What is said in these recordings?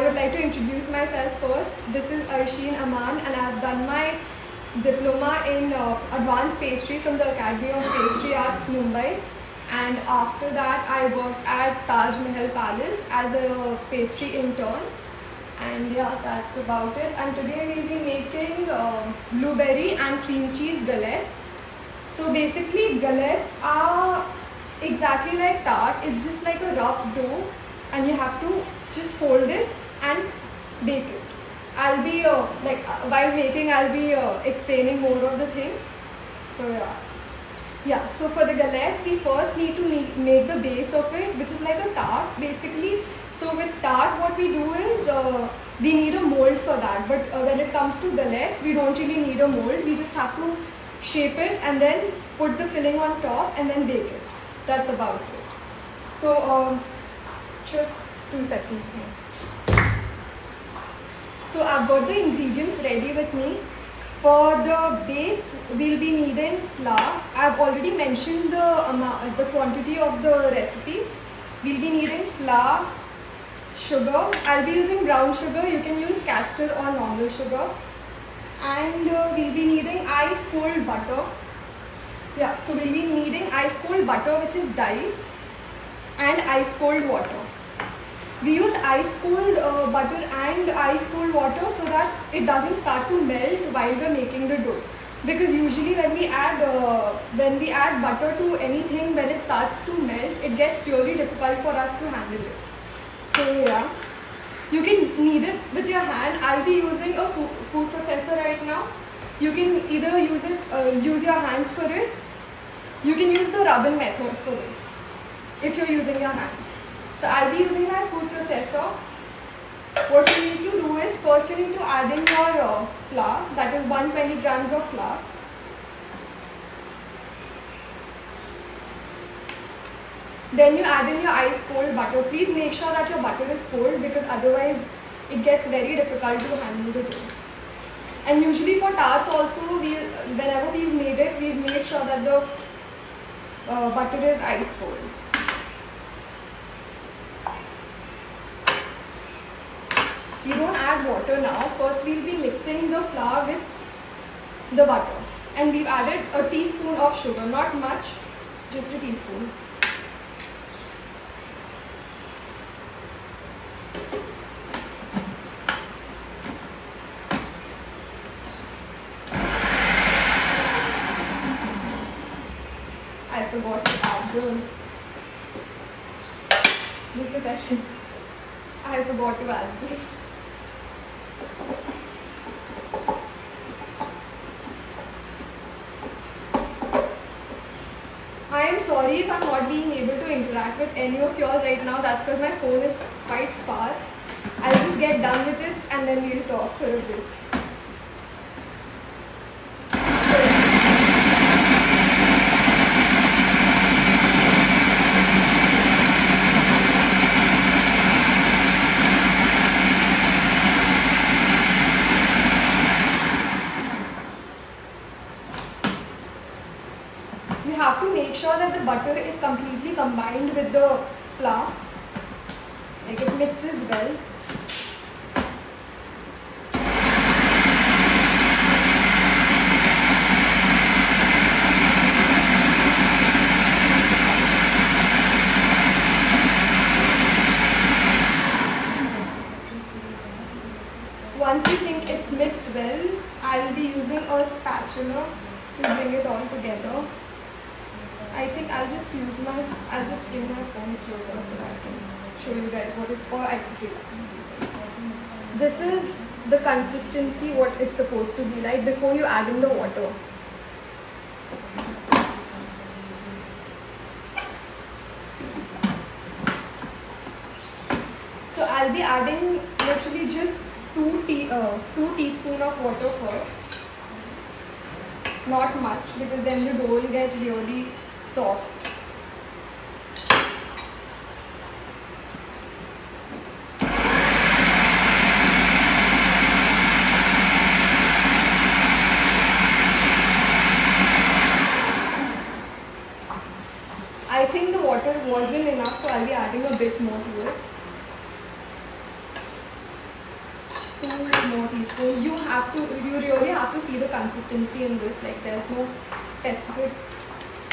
would like to introduce myself first. This is Arsheen Aman and I have done my diploma in advanced pastry from the Academy of Pastry Arts, Mumbai. And after that I worked at Taj Mahal Palace as a pastry intern. And yeah, that's about it. And today we'll be making blueberry and cream cheese galettes. So basically galettes are exactly like tart. It's just like a rough dough and you have to just fold it and bake it. I'll be while making I'll be explaining more of the things. So yeah, so for the galette we first need to make the base of it, which is like a tart basically. So with tart what we do is we need a mold for that, but when it comes to galettes we don't really need a mold. We just have to shape it and then put the filling on top and then bake it. That's about it. So just 2 seconds here. So I've got the ingredients ready with me. For the base we'll be needing flour. I've already mentioned the quantity of the recipes. We'll be needing flour, sugar. I'll be using brown sugar. You can use castor or normal sugar. And we'll be needing ice cold butter. Yeah, so we'll be needing ice cold butter which is diced and ice cold water. We use ice cold butter and ice cold water so that it doesn't start to melt while we're making the dough. Because usually when we add butter to anything, when it starts to melt, it gets really difficult for us to handle it. So yeah, you can knead it with your hand. I'll be using a food processor right now. You can either use your hands for it. You can use the rubbing method for this if you're using your hands. So I'll be using my food processor. What you need to do is first you need to add in your flour, that is 120 grams of flour. Then you add in your ice cold butter. Please make sure that your butter is cold because otherwise it gets very difficult to handle the dough. And usually for tarts also, whenever we've made it, we've made sure that the butter is ice cold. We don't add water now. First we'll be mixing the flour with the butter. And we've added a teaspoon of sugar, not much, just a teaspoon. I forgot to add just a second. I forgot to add this. I am sorry if I'm not being able to interact with any of y'all right now. That's because my phone is quite far. I'll just get done with it and then we'll talk for a bit. You have to make sure that the butter is completely combined with the flour, like it mixes well. Once you think it's mixed well, I'll be using a spatula to bring it all together. I think I'll just bring my phone closer so that I can show you guys this is the consistency, what it's supposed to be like before you add in the water. So I'll be adding literally just 2 teaspoons of water first. Not much because then the dough will get really soft. I think the water wasn't enough, so I'll be adding a bit more to it. 2 more teaspoons. You really have to see the consistency in this. Like there's no specific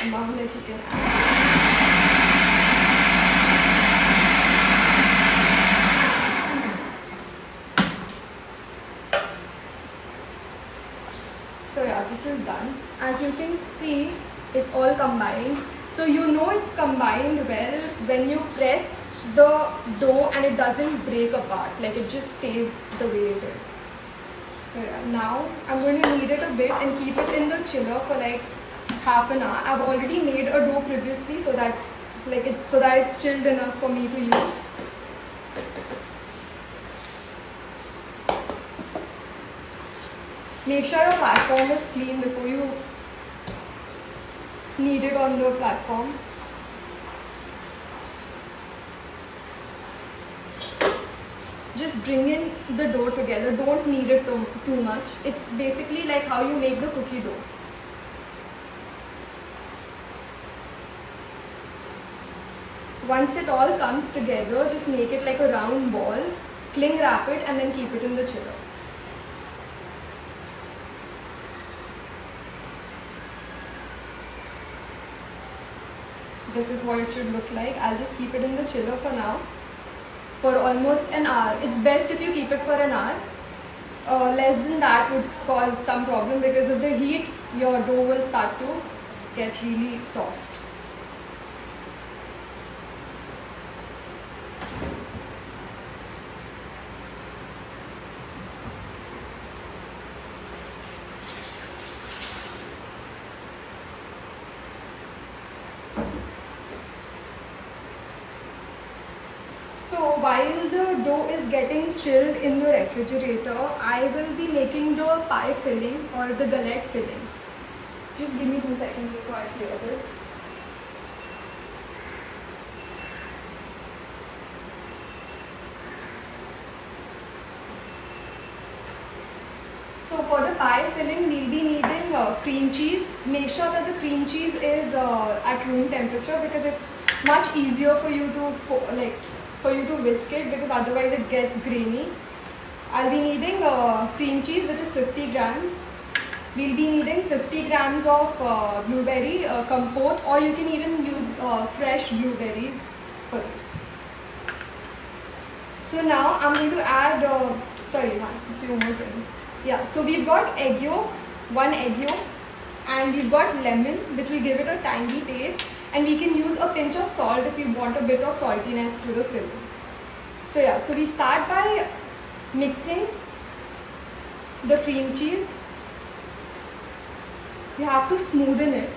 amount that you can add. So yeah, this is done. As you can see, it's all combined. So you know it's combined well when you press the dough and it doesn't break apart, like it just stays the way it is. So yeah, now I'm going to knead it a bit and keep it in the chiller for like half an hour. I've already made a dough previously so that it's chilled enough for me to use. Make sure your platform is clean before you knead it on the platform. Just bring in the dough together. Don't knead it too much. It's basically like how you make the cookie dough. Once it all comes together, just make it like a round ball, cling wrap it and then keep it in the chiller. This is what it should look like. I'll just keep it in the chiller for now for almost an hour. It's best if you keep it for an hour. Less than that would cause some problem because of the heat, your dough will start to get really soft. So while the dough is getting chilled in the refrigerator, I will be making the pie filling or the galette filling. Just give me 2 seconds before I clear this. So for the pie filling, we'll be needing cream cheese. Make sure that the cream cheese is at room temperature because it's much easier for you to whisk it because otherwise it gets grainy. I'll be needing cream cheese, which is 50 grams. We'll be needing 50 grams of blueberry compote, or you can even use fresh blueberries for this. So now I'm going to add, a few more things. Yeah, so we've got egg yolk, 1 egg yolk, and we've got lemon, which will give it a tangy taste. And we can use a pinch of salt if you want a bit of saltiness to the filling. So yeah, so we start by mixing the cream cheese. You have to smoothen it.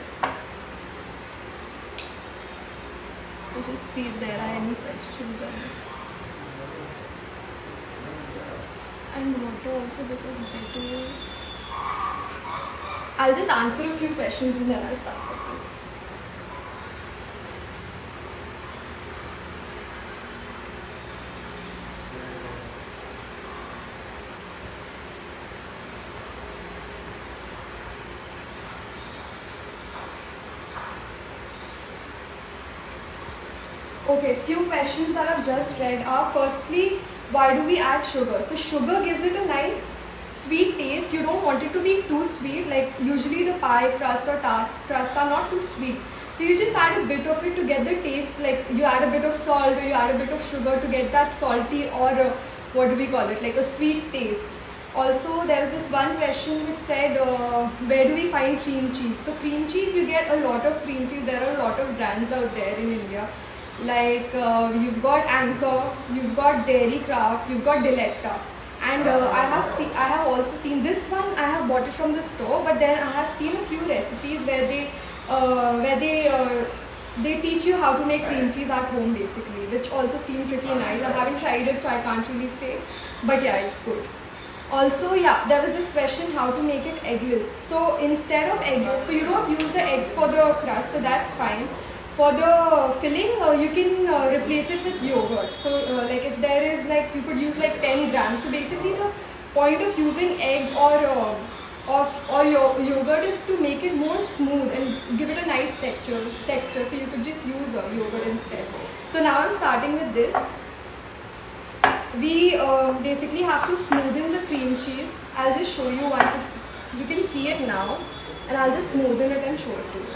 Just see if there are any questions on it. And water also because better. I'll just answer a few questions and then I'll start with this. Okay, few questions that I've just read are, firstly, why do we add sugar? So sugar gives it a nice sweet taste. You don't want it to be too sweet, like usually the pie crust or tart crust are not too sweet. So you just add a bit of it to get the taste, like you add a bit of salt or you add a bit of sugar to get that salty or like a sweet taste. Also, there was this one question which said, where do we find cream cheese? So cream cheese, you get a lot of cream cheese. There are a lot of brands out there in India. Like you've got Anchor, you've got Dairy Craft, you've got Delecta, and I have also seen this one. I have bought it from the store, but then I have seen a few recipes where they teach you how to make cream cheese at home basically, which also seem pretty nice. I haven't tried it, so I can't really say, but yeah, it's good. Also, yeah, there was this question how to make it eggless. So instead of egg yolk, so you don't use the eggs for the crust, so that's fine. For the filling, you can replace it with yogurt. So like if there is like, you could use like 10 grams. So basically the point of using egg or yogurt is to make it more smooth and give it a nice texture. So you could just use yogurt instead. So now I'm starting with this. we basically have to smoothen the cream cheese. I'll just show you once you can see it now, and I'll just smoothen it and show it to you.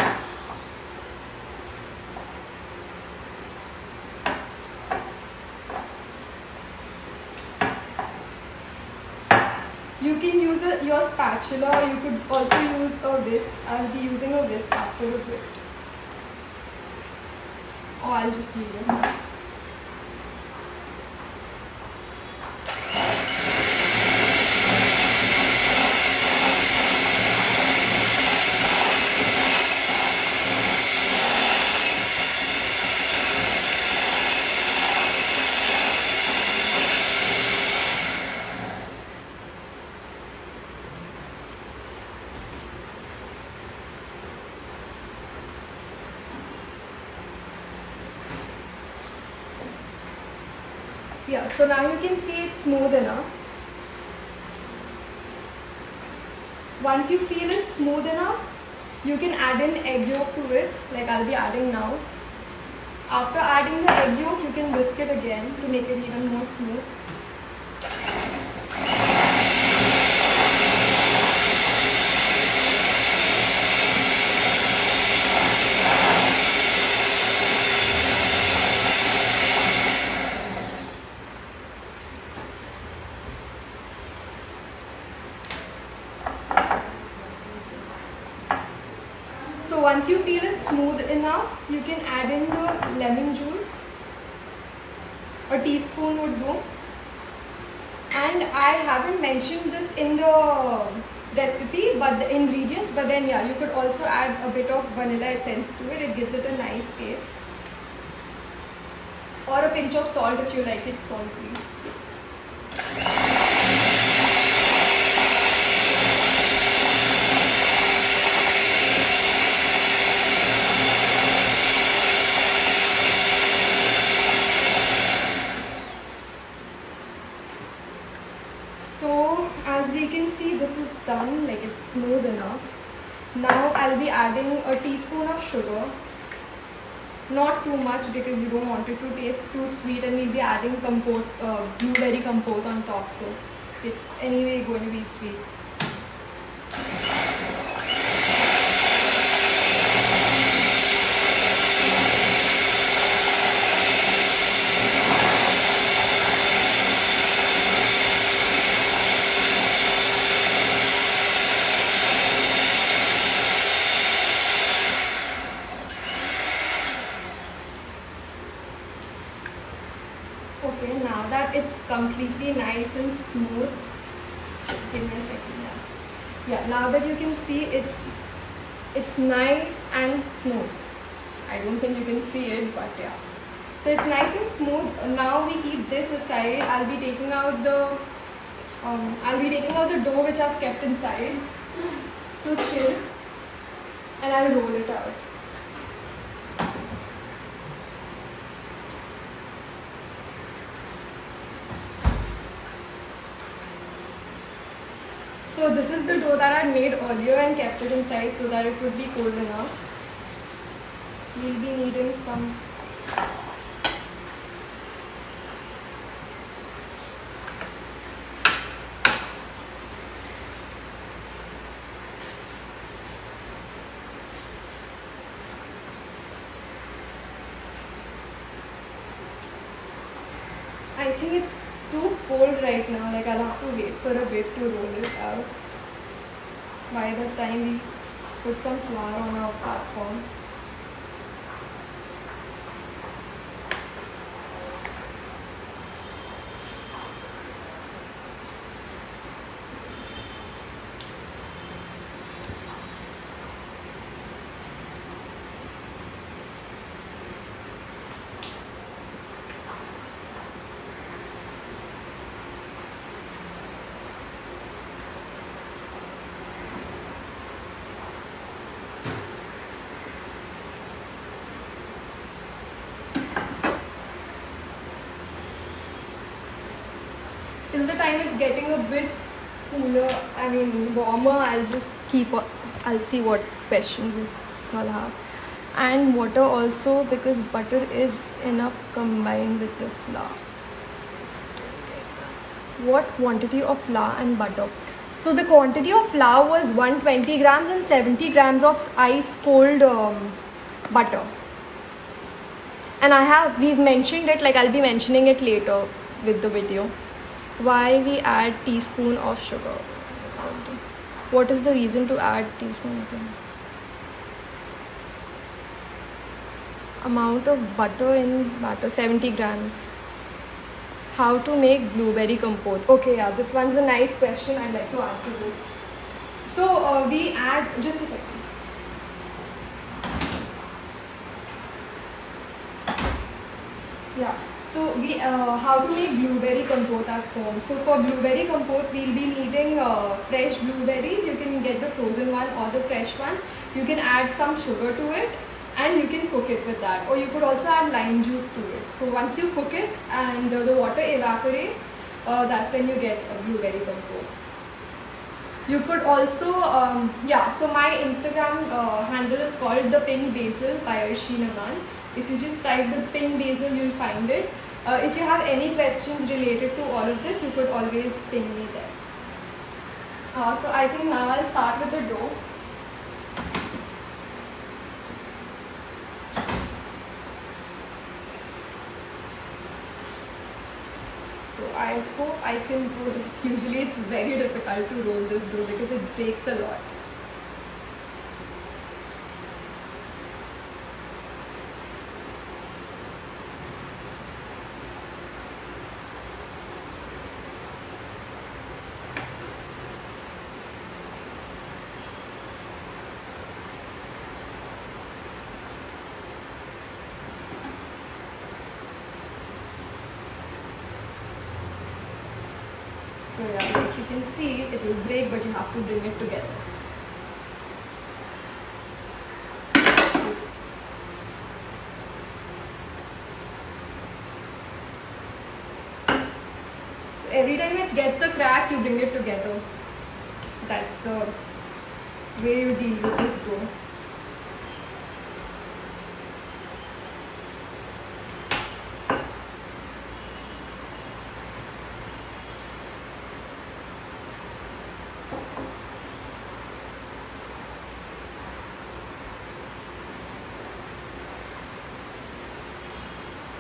You can use your spatula, or you could also use a whisk. I'll be using a whisk after a bit. Or I'll just use it. Yeah, so now you can see it's smooth enough. Once you feel it's smooth enough, you can add an egg yolk to it, like I'll be adding now. After adding the egg yolk, you can whisk it again to make it even more smooth. So once you feel it smooth enough, you can add in the lemon juice. A teaspoon would do. And I haven't mentioned this in the recipe, but the ingredients, but then yeah, you could also add a bit of vanilla essence to it. It gives it a nice taste. Or a pinch of salt if you like it salty. So as we can see, this is done, like it's smooth enough. Now I'll be adding a teaspoon of sugar. Not too much because you don't want it to taste too sweet, and we'll be adding compote, blueberry compote on top, so it's anyway going to be sweet. Okay, now that it's completely nice and smooth, give me a second. Yeah, now that you can see it's nice and smooth. I don't think you can see it, but yeah. So it's nice and smooth. Now we keep this aside. I'll be taking out the dough which I've kept inside to chill, and I'll roll it out. So this is the dough that I made earlier and kept it inside so that it would be cold enough. We'll be needing some. I think it's too cold right now, like I'll have to wait for a bit to roll it out. By the time we put some flour on our platform. Till the time it's getting a bit cooler, warmer, I'll see what questions you all have. And water also, because butter is enough combined with the flour. what quantity of flour and butter? So the quantity of flour was 120 grams and 70 grams of ice cold butter. And we've mentioned it, like I'll be mentioning it later with the video. Why we add teaspoon of sugar? What is the reason to add teaspoon again? Amount of butter in batter, 70 grams. How to make blueberry compote? Okay, yeah, this one's a nice question. I'd like to answer this. So we add, just a second. Yeah, so we how to make blueberry compote at home. So for blueberry compote, we'll be needing fresh blueberries. You can get the frozen one or the fresh ones. You can add some sugar to it, and you can cook it with that, or you could also add lime juice to it. So once you cook it and the water evaporates, that's when you get a blueberry compote. You could also, so my Instagram handle is called The Pink Basil by Arsheen Aman. If you just type the Pink Basil, you'll find it. If you have any questions related to all of this, you could always ping me there. So I think now I'll start with the dough. I hope I can roll it. Usually it's very difficult to roll this dough because it breaks a lot. So yeah, like you can see, it will break, but you have to bring it together. Oops. So every time it gets a crack, you bring it together. That's the way you deal with this dough.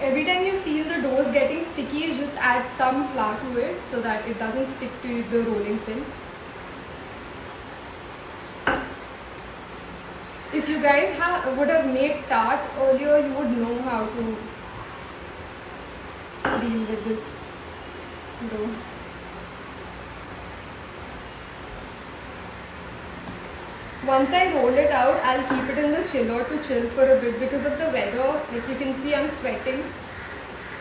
Every time you feel the dough is getting sticky, just add some flour to it so that it doesn't stick to the rolling pin. If you guys would have made tart earlier, you would know how to deal with this dough. Once I roll it out, I'll keep it in the chiller to chill for a bit because of the weather. Like you can see, I'm sweating.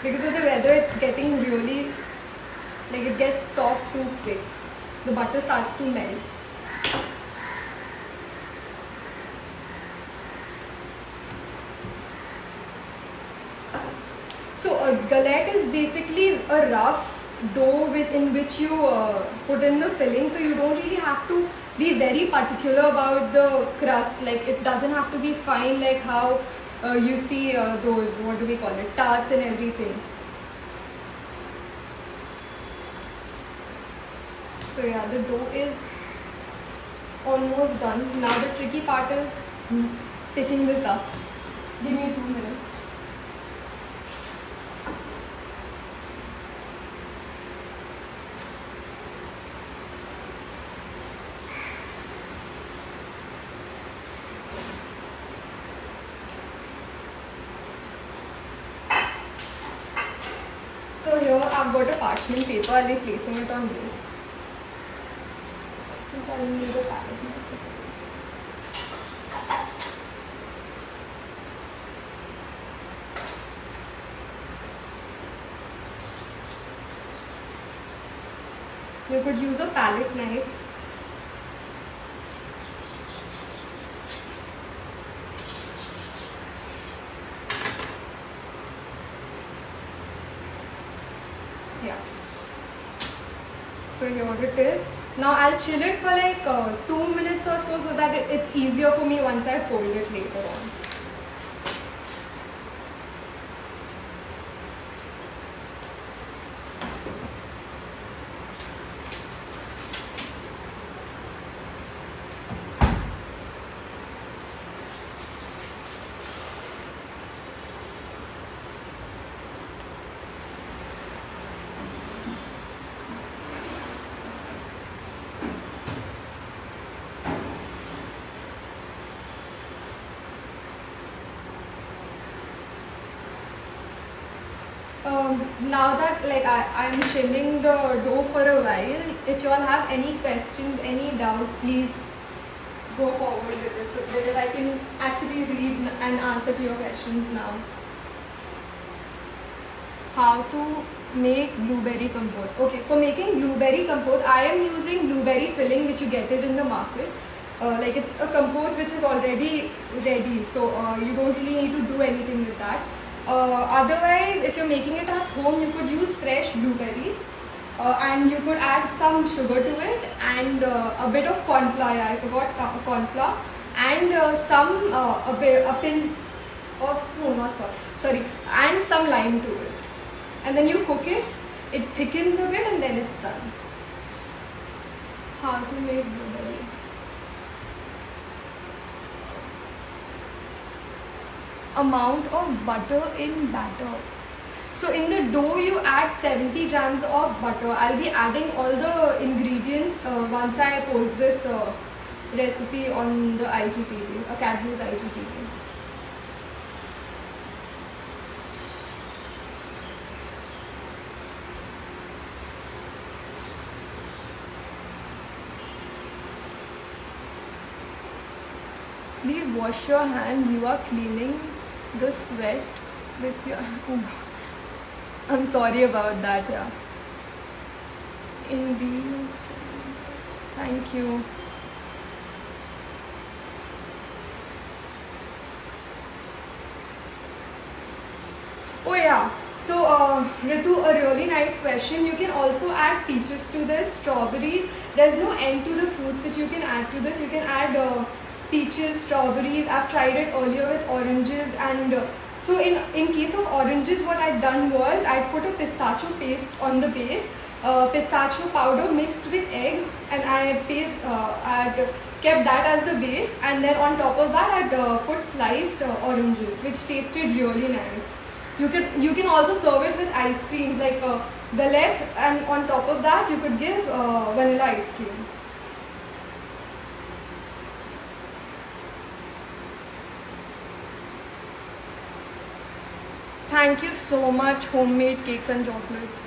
Because of the weather, it's getting really, like it gets soft too quick. The butter starts to melt. So a galette is basically a rough dough in which you put in the filling. So you don't really have to be very particular about the crust. Like it doesn't have to be fine like how you see those, what do we call it, tarts and everything. So yeah, the dough is almost done. Now the tricky part is picking this up. Give me 2 minutes. So here I've got a parchment paper. I'll be placing it on this. I think I'll need a palette knife. You could use a palette knife. Yeah. So here it is. Now I'll chill it for like 2 minutes or so that it's easier for me once I fold it later on. now that like I'm chilling the dough for a while, if you all have any questions, any doubt, please go forward with it so that I can actually read and answer to your questions now. How to make blueberry compote. Okay, for making blueberry compote, I am using blueberry filling which you get it in the market. Like it's a compote which is already ready, so you don't really need to do anything with that. Otherwise, if you're making it at home, you could use fresh blueberries and you could add some sugar to it and a bit of corn flour. I forgot corn flour and a pin of and some lime to it. And then you cook it. It thickens a bit and then it's done. How to make blueberry. Amount of butter in batter. So in the dough you add 70 grams of butter. I'll be adding all the ingredients once I post this recipe on the IGTV, Academy's IGTV. Please wash your hand. You are cleaning the sweat with your. Oh, I'm sorry about that. Yeah. Indeed. Thank you. Oh yeah. So Ritu, a really nice question. You can also add peaches to this, strawberries. There's no end to the fruits which you can add to this. You can add peaches, strawberries. I've tried it earlier with oranges and so in case of oranges, what I'd done was I put a pistachio paste on the base, pistachio powder mixed with egg, and I'd kept that as the base, and then on top of that I'd put sliced oranges, which tasted really nice. You can also serve it with ice creams like galette, and on top of that you could give vanilla ice cream. Thank you so much, Homemade Cakes and Chocolates.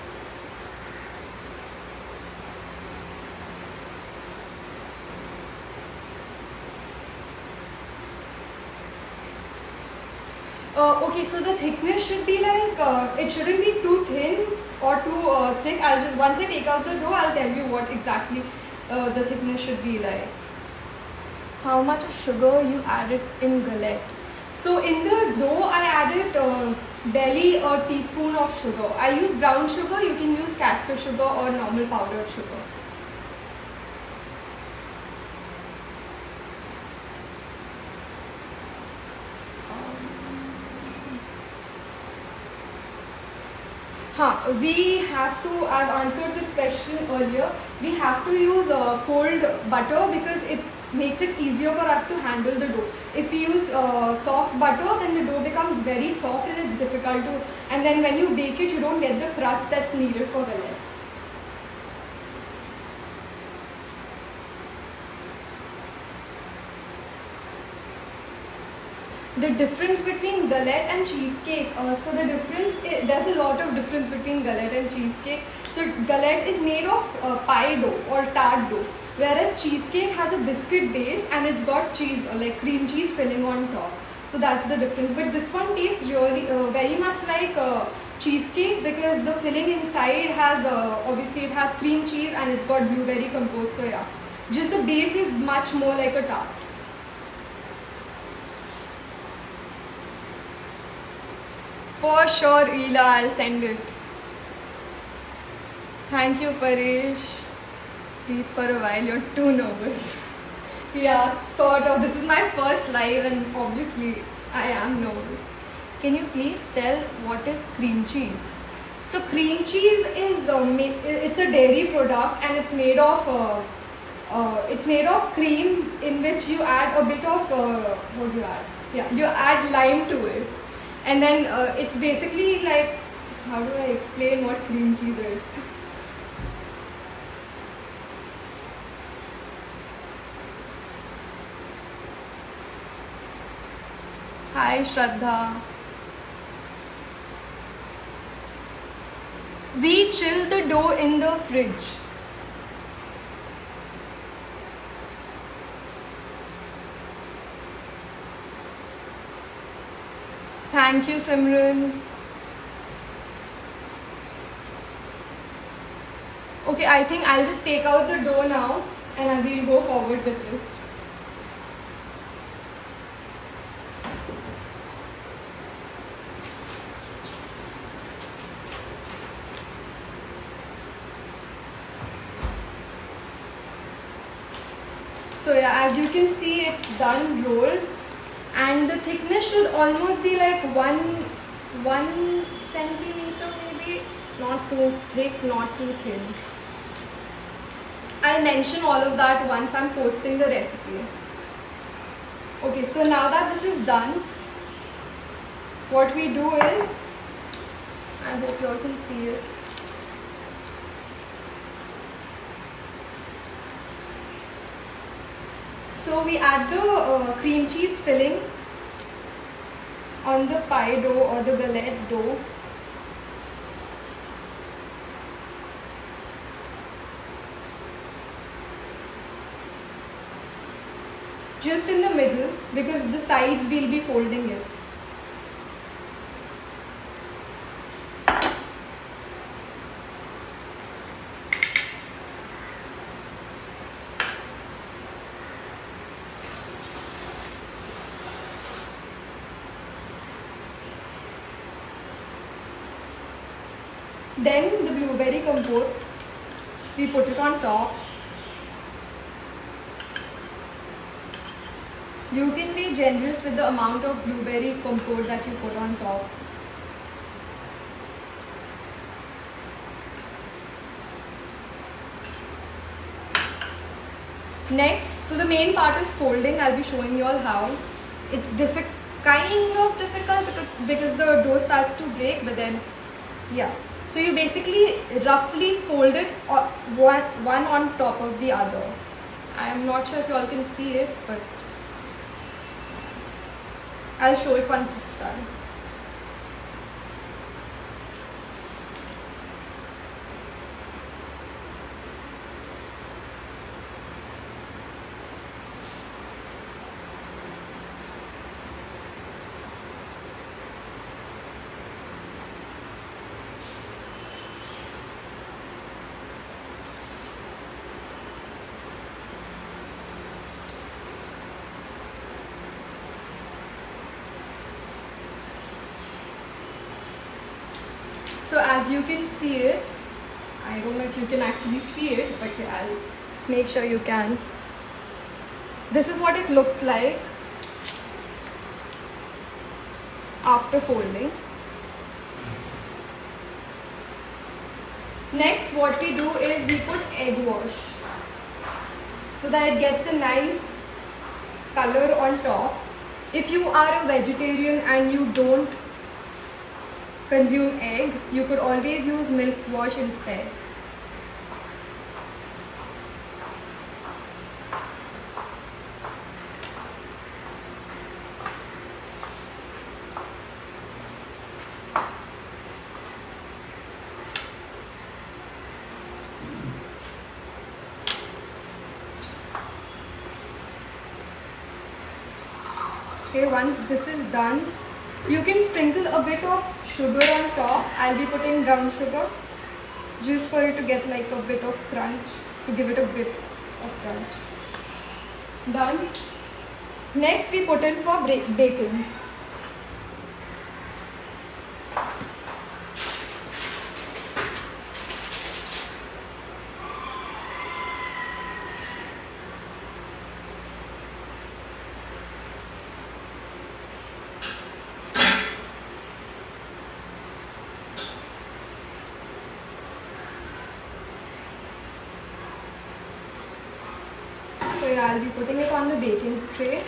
Okay, so the thickness should be like, it shouldn't be too thin or too thick. Once I take out the dough, I'll tell you what exactly the thickness should be like. How much sugar you added in galette? So in the dough, I added barely a teaspoon of sugar. I use brown sugar. You can use caster sugar or normal powdered sugar. We have to, I've answered this question earlier, we have to use cold butter because it makes it easier for us to handle the dough. If we use soft butter, then the dough becomes very soft and it's difficult to, and then when you bake it, you don't get the crust that's needed for galettes. The difference between galette and cheesecake, so the difference, there's a lot of difference between galette and cheesecake. So galette is made of pie dough or tart dough, whereas cheesecake has a biscuit base and it's got cheese or like cream cheese filling on top. So that's the difference. But this one tastes really very much like cheesecake because the filling inside has, obviously it has cream cheese and it's got blueberry compote. So yeah, just the base is much more like a tart. For sure, Ela, I'll send it. Thank you, Paresh. Breathe for a while, you're too nervous. Yeah, sort of. This is my first live and obviously I am nervous. Can you please tell what is cream cheese? So cream cheese is, it's a dairy product and it's made of cream in which you add a bit of, what do you add? Yeah, you add lime to it. And then it's basically like, how do I explain what cream cheese is? Hi Shraddha. We chill the dough in the fridge. Thank you, Simran. Okay, I think I'll just take out the dough now and we'll go forward with this. So yeah, as you can see, it's done rolled, and the thickness should almost be like one centimeter maybe, not too thick, not too thin. I'll mention all of that once I'm posting the recipe. Okay, so now that this is done, what we do is, I hope you all can see it. So we add the cream cheese filling on the pie dough or the galette dough. Just in the middle, because the sides we'll be folding it. Then the blueberry compote, we put it on top. You can be generous with the amount of blueberry compote that you put on top. Next, so the main part is folding. I'll be showing you all how. It's kind of difficult because the dough starts to break, but then, yeah. So you basically roughly fold it one on top of the other. I'm not sure if you all can see it, but I'll show it once it's done. So as you can see it, I don't know if you can actually see it, but I'll make sure you can. This is what it looks like after folding. Next, what we do is we put egg wash so that it gets a nice color on top. If you are a vegetarian and you don't consume egg, you could always use milk wash instead. Okay, once this is done, you can sprinkle a bit of sugar on top. I'll be putting brown sugar just for it to get like a bit of crunch, to give it a bit of crunch. Done. Next we put in for bacon. So yeah, I'll be putting it on the baking tray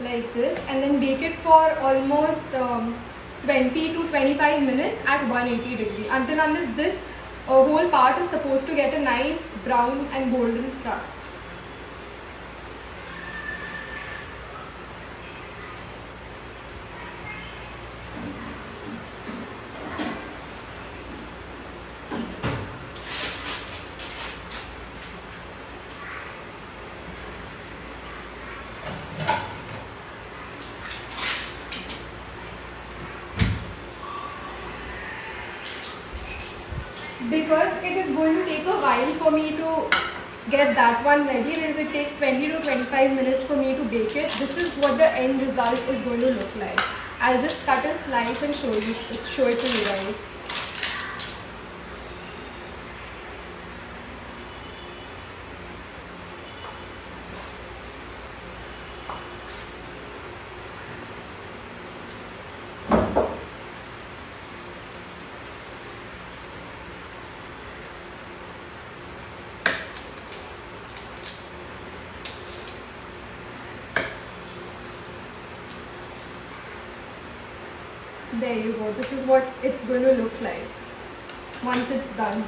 like this, and then bake it for almost 20 to 25 minutes at 180 degrees unless this whole part is supposed to get a nice brown and golden crust. because it is going to take a while for me to get that one ready, because it takes 20 to 25 minutes for me to bake it. This is what the end result is going to look like. I'll just cut a slice and show it to you guys. There you go. This is what it's going to look like once it's done.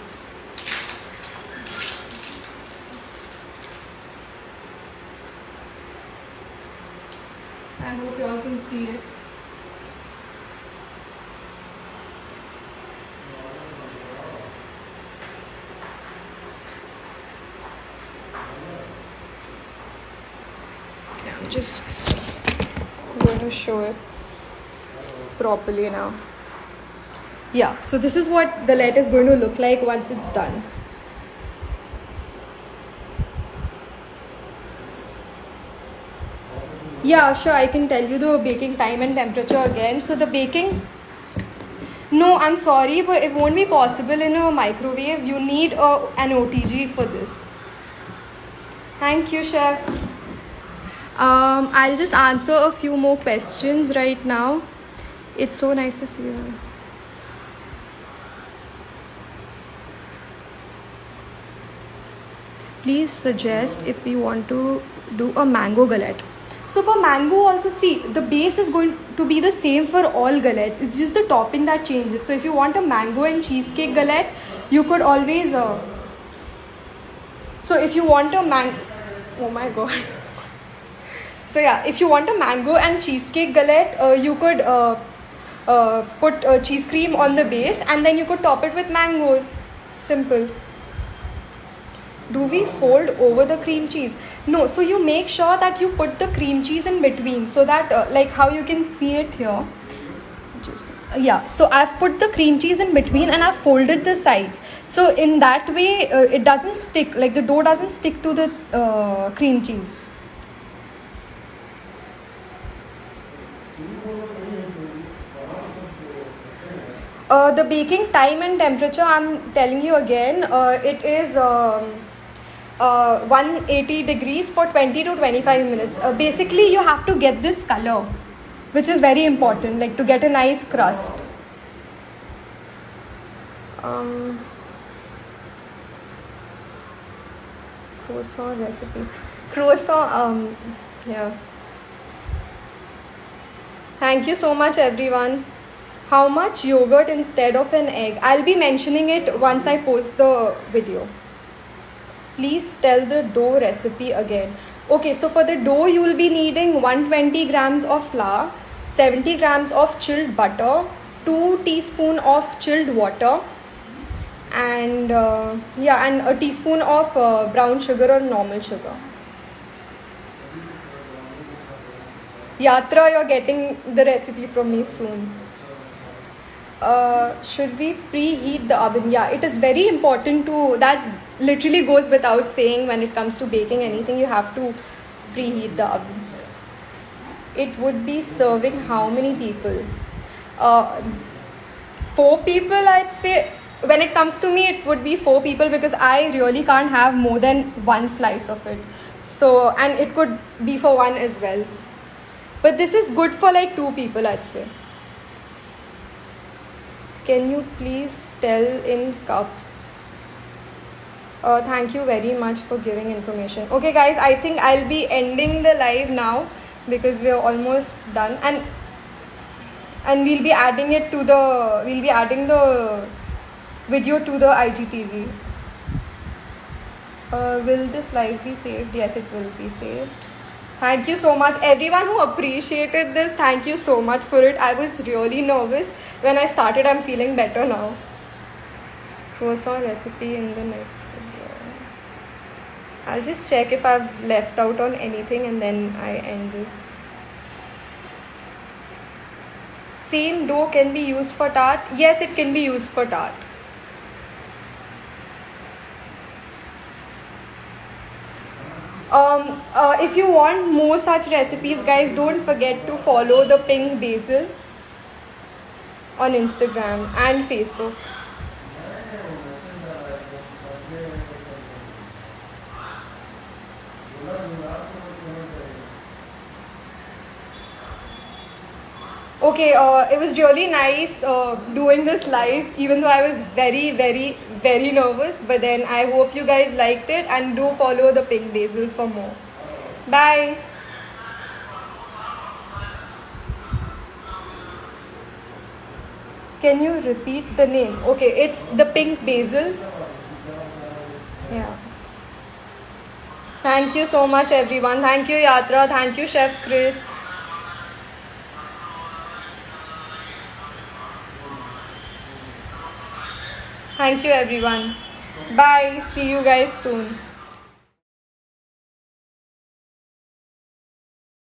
I hope you all can see it. Okay, I'm just going to show it properly now. Yeah, so this is what galette is going to look like once it's done. Yeah, sure, I can tell you the baking time and temperature again. So the baking, no, I'm sorry, but it won't be possible in a microwave. You need an OTG for this. Thank you, chef. I'll just answer a few more questions right now. It's so nice to see you. Please suggest if we want to do a mango galette. So for mango also, see, the base is going to be the same for all galettes. It's just the topping that changes. So if you want a mango and cheesecake galette, you could always... So if you want a oh my god. So yeah, if you want a mango and cheesecake galette, you could put cheese cream on the base and then you could top it with mangoes. Simple. Do we fold over the cream cheese? No, so you make sure that you put the cream cheese in between, so that like how you can see it here. Yeah, so I've put the cream cheese in between and I've folded the sides. So in that way, it doesn't stick, like the dough doesn't stick to the cream cheese. The baking time and temperature, I'm telling you again, it is 180 degrees for 20 to 25 minutes. Basically, you have to get this color, which is very important, like to get a nice crust. Croissant recipe. Croissant, yeah. Thank you so much, everyone. How much yogurt instead of an egg? I'll be mentioning it once I post the video. Please tell the dough recipe again. Okay, so for the dough, you will be needing 120 grams of flour, 70 grams of chilled butter, 2 teaspoons of chilled water, and and a teaspoon of brown sugar or normal sugar. Yatra, you're getting the recipe from me soon. Should we preheat the oven? Yeah, it is very important to, that literally goes without saying when it comes to baking anything, you have to preheat the oven. It would be serving how many people? 4 people, I'd say. When it comes to me, it would be 4 people because I really can't have more than one slice of it. So, and it could be for one as well. But this is good for like 2 people, I'd say. Can you please tell in cups? Thank you very much for giving information. Okay guys, I think I'll be ending the live now because we're almost done, and we'll be adding the video to the IGTV. Will this live be saved? Yes, it will be saved. Thank you so much everyone who appreciated this. Thank you so much for it. I was really nervous when I started. I'm feeling better now. Croissant recipe in the next video. I'll just check if I've left out on anything and then I end this. Same dough can be used for tart? Yes, it can be used for tart. If you want more such recipes, guys, don't forget to follow the Pink Basil on Instagram and Facebook. Okay, it was really nice doing this live, even though I was very, very, very nervous. But then I hope you guys liked it, and do follow the Pink Basil for more. Bye. Can you repeat the name? Okay, it's the Pink Basil. Yeah. Thank you so much, everyone. Thank you, Yatra. Thank you, Chef Chris. Thank you, everyone. Bye. See you guys soon.